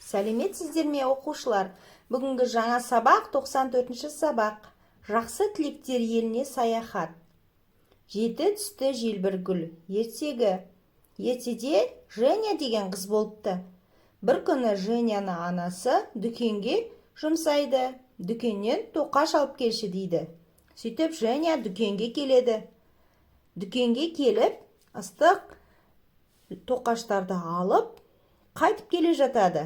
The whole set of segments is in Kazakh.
Сәлеметсіздер ме оқушылар? Бүгінгі жаңа сабақ 94-ші сабақ. Жақсы тілектер еліне саяхат. Жеті түсті желбір гүл. Ертеде Женя деген қыз болыпты. Бір күні Женяны анасы дүкенге жұмсайды. Дүкеннен тоқаш алып келші дейді. Сөйтіп Женя дүкенге келеді. Дүкенге келіп, ыстық тоқаштарды алып, қайтып келе жатады.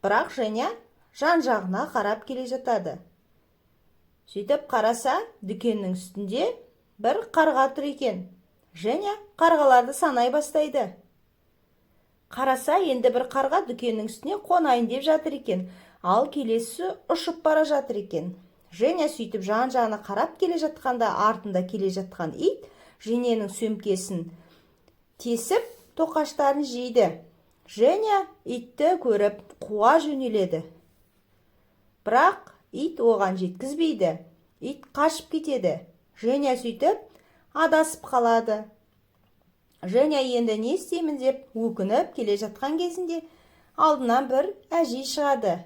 Бірақ Женя жан-жағына қарап келе жатады. Сөйтіп қараса, дүкеннің үстінде бір қарға тұр екен. Женя қарғаларды санай бастайды. Қараса, енді бір қарға дүкеннің үстіне қонайын деп жатыр екен. Ал келесі ұшып бара жатыр екен. Женя сөйтіп жан-жағына қарап келе жатқанда, артында келе жатқан ит Женяның сөмкесін тесіп, тоқаштарын жейді. Женя итті көріп қуа жөнеледі. Бірақ ит оған жеткізбейді. Ит қашып кетеді. Женя сөйтіп адасып қалады. Женя енді не істеймін деп өкініп келе жатқан кезінде алдынан бір әжей шығады.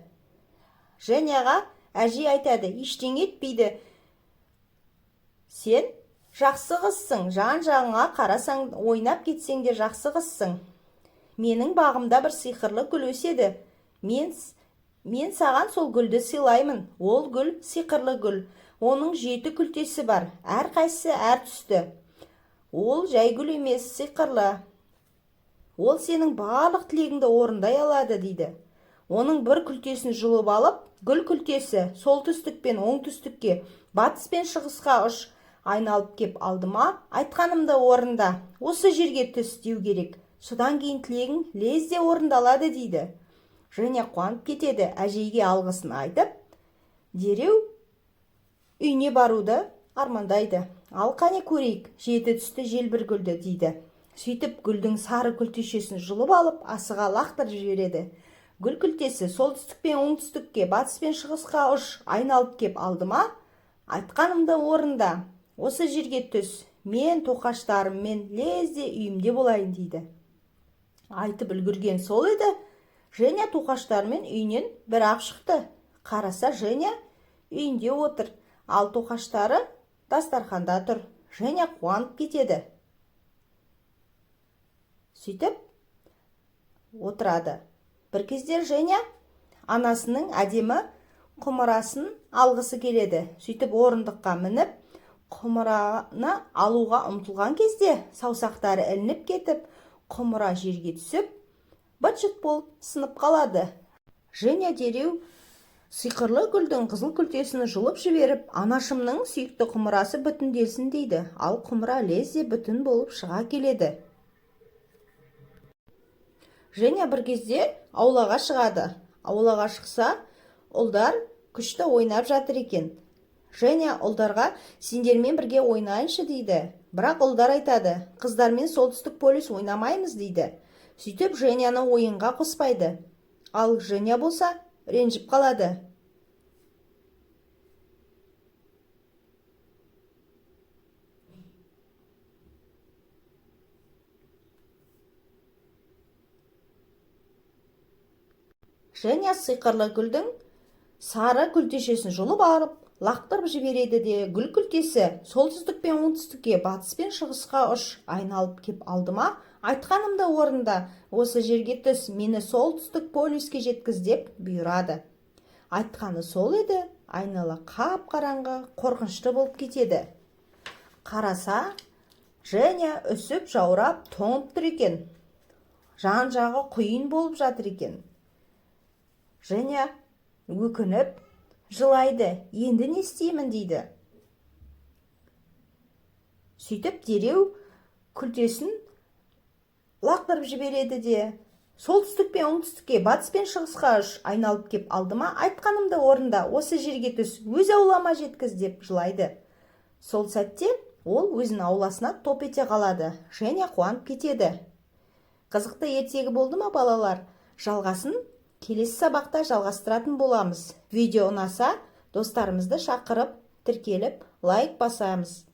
Женяға әжей айтады: ештеңе етпейді. Сен жақсы қызсың, жан-жағыңа қарасаң, ойнап кетсең де жақсы қызсың. Менің бағымда бір сиқырлы гүл өседі. Мен саған сол гүлді сыйлаймын. Ол гүл сиқырлы гүл. Оның 7 күлтесі бар. Әрқайсысы әр түсті. Ол жай гүл емес, сиқырлы. Ол сенің барлық тілегіңді орындай алады дейді. Оның бір күлтесін жұлып алып, гүл күлтесі солтүстік пен оңтүстікке, батыс пен шығысқа ұш, айналып кеп алдыма, айтқанымды орында. Осы жерге түс деу керек. Содан кейін тілегің лезде орындалады дейді. Женя қуанып кетеді, әжейге алғысын айтып, дереу үйіне баруды армандайды. Ал қане көрейік, 7 түсті желбір гүлді дейді. Сөйтіп гүлдің сары күлтешесін жұлып алып, асыға лақтырып жібереді. Гүл күлтесі солтүстік пен оңтүстікке, батыс пен шығысқа ұш, айналып кеп алдыма, айтқанымды орында. Осы жерге түс, мен тоқаштарыммен лезде үйімде болайын дейді. Айтып үлгірген сол еді. Женя тоқаштарымен үйінен бір-ақ шықты. Қараса, Женя үйінде отыр, ал тоқаштары дастарханда тұр. Женя қуанып кетеді. Сөйтіп отырады. Бір кезде Женя анасының әдемі құмырасын алғысы келеді. Сөйтіп орындыққа мініп, құмыраны алуға ұмтылған кезде саусақтары ілініп кетіп, құмыра жерге түсіп, быт-шыт болып сынып қалады. Женя дереу сиқырлы гүлдің қызыл күлтесін жұлып жіберіп, анашымның сүйікті құмырасы бүтінделсін дейді. Ал құмыра лезде бүтін болып шыға келеді. Женя бір кезде аулаға шығады. Аулаға шықса, ұлдар күшті ойнап жатыр екен. Женя ұлдарға сендермен бірге ойнайыншы дейді. Бірақ ұлдар айтады: қыздармен солтүстік полюс ойнамаймыз дейді. Сөйтіп Женяны ойынға қоспайды. Ал Женя болса ренжіп қалады. Женя сиқырлы гүлдің сары күлтешесін жұлып алып, лақтырып жібереді де, гүл күлтесі солтүстік пен оңтүстікке, батыс пен шығысқа ұш, айналып кеп алдыма, айтқанымды орында. Осы жерге түс, мені солтүстік полюске жеткіз деп бұйырады. Айтқаны сол еді. Айнала қап-қараңғы, қорқынышты болып кетеді. Қараса, Женя үсіп жаурап тоңып тұр екен. Жан-жағы құйын болып жатыр екен. Женя өкініп жылайды. Енді не істеймін дейді. Сөйтіп дереу күлтесін лақтырып жібереді де, солтүстік пен оңтүстікке, батыс пен шығысқа ұш, айналып кеп алдыма, айтқанымды орында. Осы жерге түс, өз аулама жеткіз деп жылайды. Сол сәтте ол өзінің ауласына топ ете қалады. Женя қуанып кетеді. Қызықты ертегі болды ма балалар? Жалғасын келесі сабақта жалғастыратын боламыз. Видео ұнаса, достарымызды шақырып, тіркеліп, лайк басамыз.